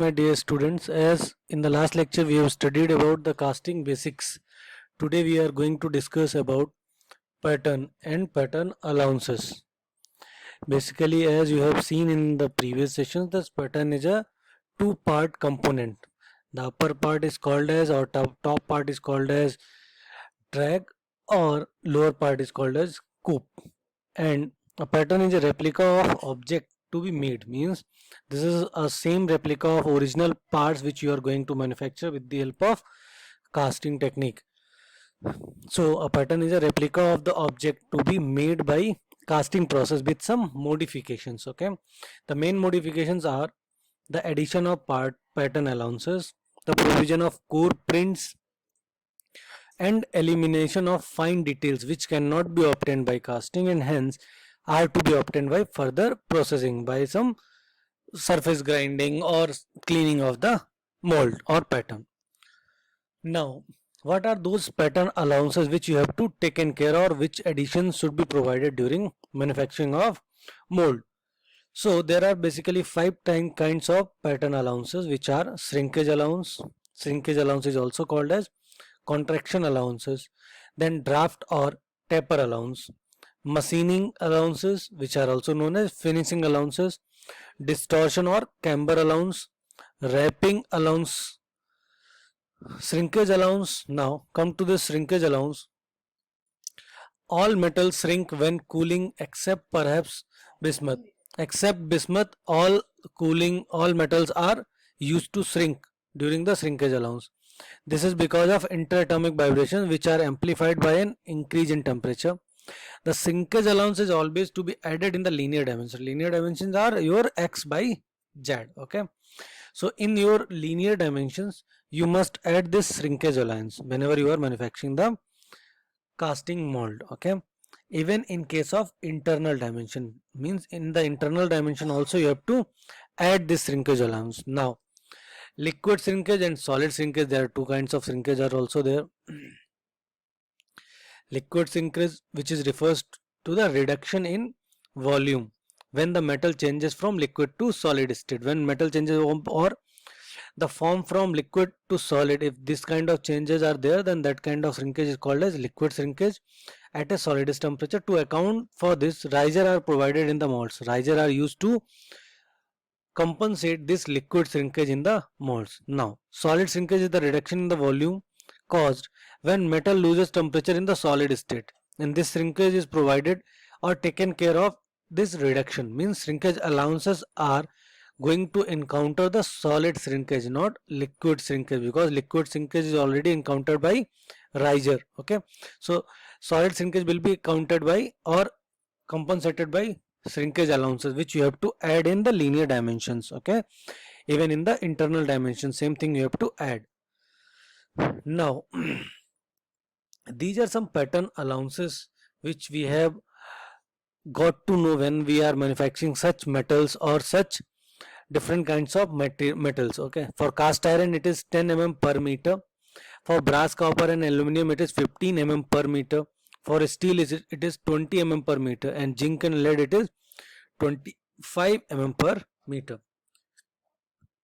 My dear students, as in the last lecture we have studied about the casting basics. Today we are going to discuss about pattern and pattern allowances. Basically, as you have seen in the previous sessions, this pattern is a two-part component. The upper part is called as, or top part is called as drag, or lower part is called as scoop. And a pattern is a replica of object to be made, means this is a same replica of original parts which you are going to manufacture with the help of casting technique. So a pattern is a replica of the object to be made by casting process with some modifications. Okay, the main modifications are the addition of pattern allowances, the provision of core prints, and elimination of fine details which cannot be obtained by casting and hence are to be obtained by further processing by some surface grinding or cleaning of the mold or pattern. Now, what are those pattern allowances which you have to take care of, or which additions should be provided during manufacturing of mold? So there are basically five kinds of pattern allowances, which are shrinkage allowance. Shrinkage allowance is also called as contraction allowances, then draft or taper allowance, machining allowances, which are also known as finishing allowances, distortion or camber allowance, wrapping allowance, shrinkage allowance. Now come to the shrinkage allowance. All metals shrink when cooling except perhaps bismuth. Except bismuth, all metals are used to shrink during the shrinkage allowance. This is because of interatomic vibrations which are amplified by an increase in temperature. The shrinkage allowance is always to be added in the linear dimension. Linear dimensions are your x by z. Okay, so in your linear dimensions you must add this shrinkage allowance whenever you are manufacturing the casting mold. Okay, even in case of internal dimension, means in the internal dimension also you have to add this shrinkage allowance. Now liquid shrinkage and solid shrinkage, there are two kinds of shrinkage are also there. Liquid shrinkage, which is refers to the reduction in volume when the metal changes from liquid to solid state. When metal changes or the form from liquid to solid, if this kind of changes are there, then that kind of shrinkage is called as liquid shrinkage at a solid temperature. To account for this, riser are provided in the molds. Riser are used to compensate this liquid shrinkage in the molds. Now solid shrinkage is the reduction in the volume caused when metal loses temperature in the solid state, and this shrinkage is provided or taken care of. This reduction means shrinkage allowances are going to encounter the solid shrinkage, not liquid shrinkage, because liquid shrinkage is already encountered by riser. Okay, so solid shrinkage will be counted by or compensated by shrinkage allowances, which you have to add in the linear dimensions. Okay, even in the internal dimension, same thing you have to add. Now these are some pattern allowances which we have got to know when we are manufacturing such metals or such different kinds of metals. Okay, for cast iron it is 10 mm per meter, for brass, copper and aluminum it is 15 mm per meter, for steel it is 20 mm per meter, and zinc and lead it is 25 mm per meter.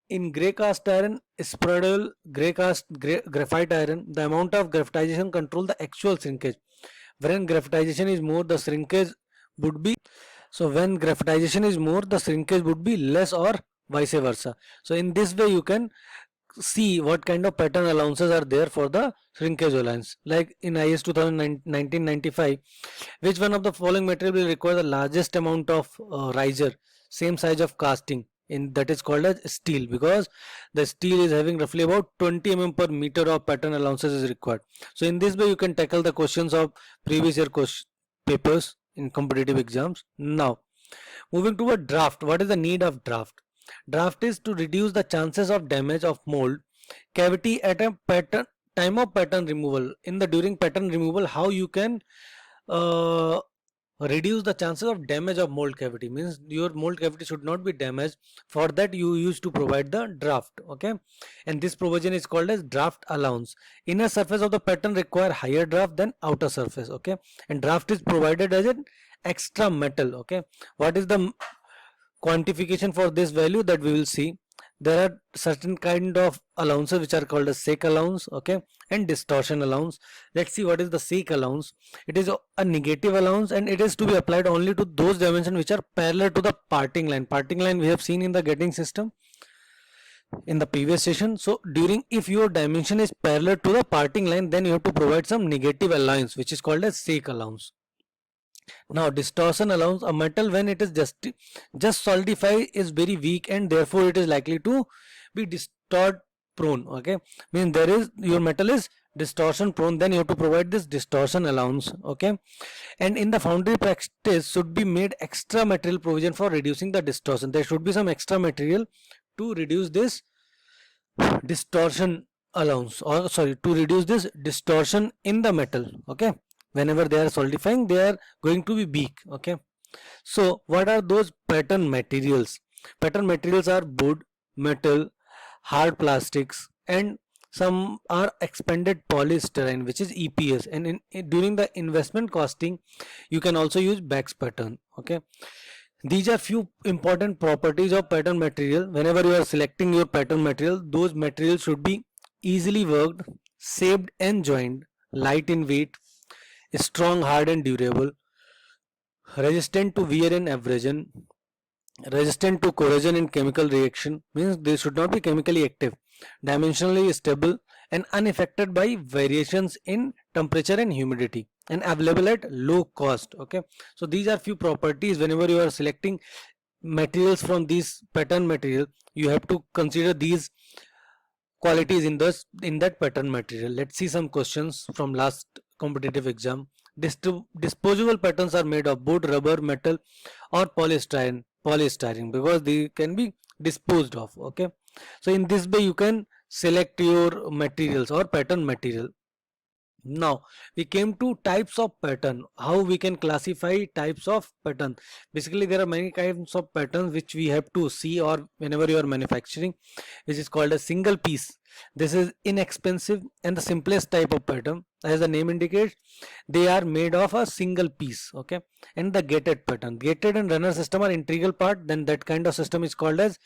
In grey cast iron, spradle graphite iron, the amount of graphitization control the actual shrinkage. When graphitization is more, the shrinkage would be when graphitization is more, the shrinkage would be less, or vice versa. So in this way you can see what kind of pattern allowances are there for the shrinkage allowance. Like in IS 1995, which one of the following material will require the largest amount of riser, same size of casting, in that is called as steel, because the steel is having roughly about 20 mm per meter of pattern allowances is required. So in this way you can tackle the questions of previous year papers in competitive exams. Now moving to a draft. What is the need of draft? Draft is to reduce the chances of damage of mold cavity at a time of pattern removal. In the during pattern removal, how you can reduce the chances of damage of mold cavity, means your mold cavity should not be damaged. For that you used to provide the draft. Okay, and this provision is called as draft allowance. Inner surface of the pattern require higher draft than outer surface. Okay, and draft is provided as an extra metal. Okay, what is the quantification for this value that we will see? there are certain kind of allowances which are called as sake allowance, okay, and distortion allowance. Let's see what is the sake allowance. It is a negative allowance and it is to be applied only to those dimensions which are parallel to the parting line. Parting line we have seen in the gating system in the previous session. So during, if your dimension is parallel to the parting line, then you have to provide some negative allowance which is called as sake allowance. Now distortion allowance, a metal when it is just solidify is very weak and therefore it is likely to be distort prone, okay, mean there is, your metal is distortion prone, then you have to provide this distortion allowance, okay. And in the foundry practice should be made extra material provision for reducing the distortion. There should be some extra material to reduce this distortion allowance, or sorry, to reduce this distortion in the metal, okay. Whenever they are solidifying, they are going to be weak, okay. So what are those pattern materials? Pattern materials are wood, metal, hard plastics, and some are expanded polystyrene, which is EPS. And during the investment costing, you can also use Beck's pattern, okay. These are few important properties of pattern material. Whenever you are selecting your pattern material, those materials should be easily worked, shaped and joined, light in weight, strong, hard and durable, resistant to wear and abrasion, resistant to corrosion and chemical reaction, means they should not be chemically active, dimensionally stable and unaffected by variations in temperature and humidity, and available at low cost, okay. So these are few properties. Whenever you are selecting materials from these pattern material, you have to consider these qualities in that pattern material. Let's see some questions from last competitive exam. Disposable patterns are made of wood, rubber, metal or polystyrene because they can be disposed of, okay. So in this way you can select your materials or pattern material. Now we came to types of pattern, how we can classify types of pattern. Basically there are many kinds of patterns which we have to see, or whenever you are manufacturing, which is called a single piece. This is inexpensive and the simplest type of pattern. As the name indicates, they are made of a single piece, okay. And the gated pattern, gated and runner system are integral part, then that kind of system is called as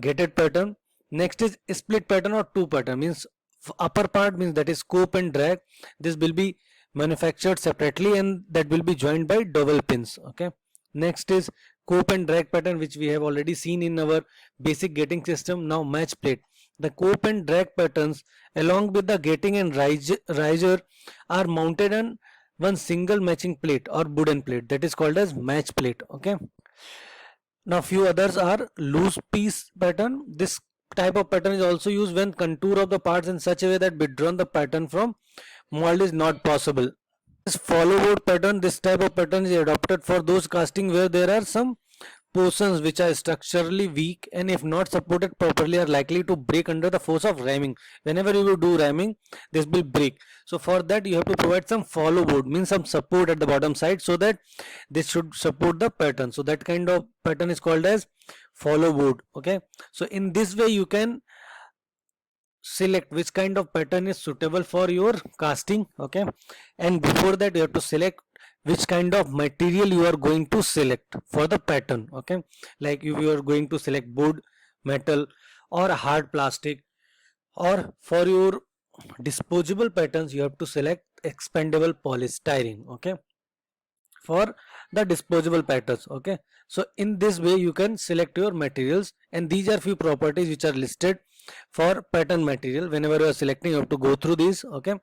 gated pattern. Next is split pattern or two pattern, means upper part means that is scoop and drag. This will be manufactured separately and that will be joined by dowel pins, okay. Next is scoop and drag pattern, which we have already seen in our basic gating system. Now match plate. The scoop and drag patterns along with the gating and riser are mounted on one single matching plate or wooden plate, that is called as match plate, okay. Now few others are loose piece pattern. This type of pattern is also used when contour of the parts in such a way that withdrawn the pattern from mold is not possible. This follow board pattern, this type of pattern is adopted for those casting where there are some portions which are structurally weak and if not supported properly are likely to break under the force of ramming. Whenever you will do ramming, this will break. So for that you have to provide some follow board, means some support at the bottom side, so that this should support the pattern. So that kind of pattern is called as follow board, okay. So in this way you can select which kind of pattern is suitable for your casting, okay. And before that you have to select which kind of material you are going to select for the pattern, okay. Like if you are going to select wood, metal or hard plastic, or for your disposable patterns you have to select expandable polystyrene, okay, for the disposable patterns, okay. So in this way you can select your materials, and these are few properties which are listed for pattern material. Whenever you are selecting you have to go through these, okay.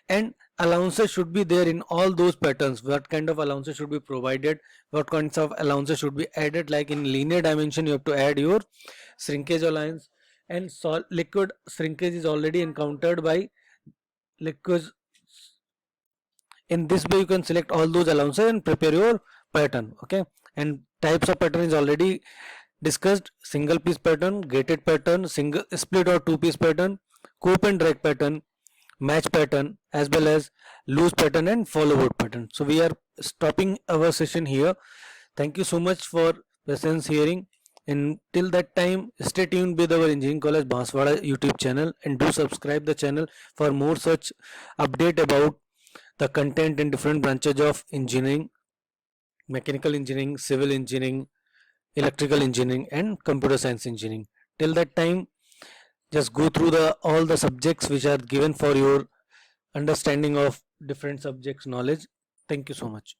And allowances should be there in all those patterns. What kind of allowances should be provided, what kinds of allowances should be added, like in linear dimension you have to add your shrinkage allowance, and liquid shrinkage is already encountered by liquids. In this way you can select all those allowances and prepare your pattern, okay. And types of pattern is already discussed: single piece pattern, gated pattern, single split or two piece pattern, scoop and drag pattern, match pattern, as well as loose pattern and follow board pattern. So we are stopping our session here. Thank you so much for presence hearing, and till that time stay tuned with our Engineering College Banswara YouTube channel, and do subscribe the channel for more such update about the content in different branches of engineering: mechanical engineering, civil engineering, electrical engineering and computer science engineering. Till that time, Just go through the all the subjects which are given for your understanding of different subjects knowledge. Thank you so much.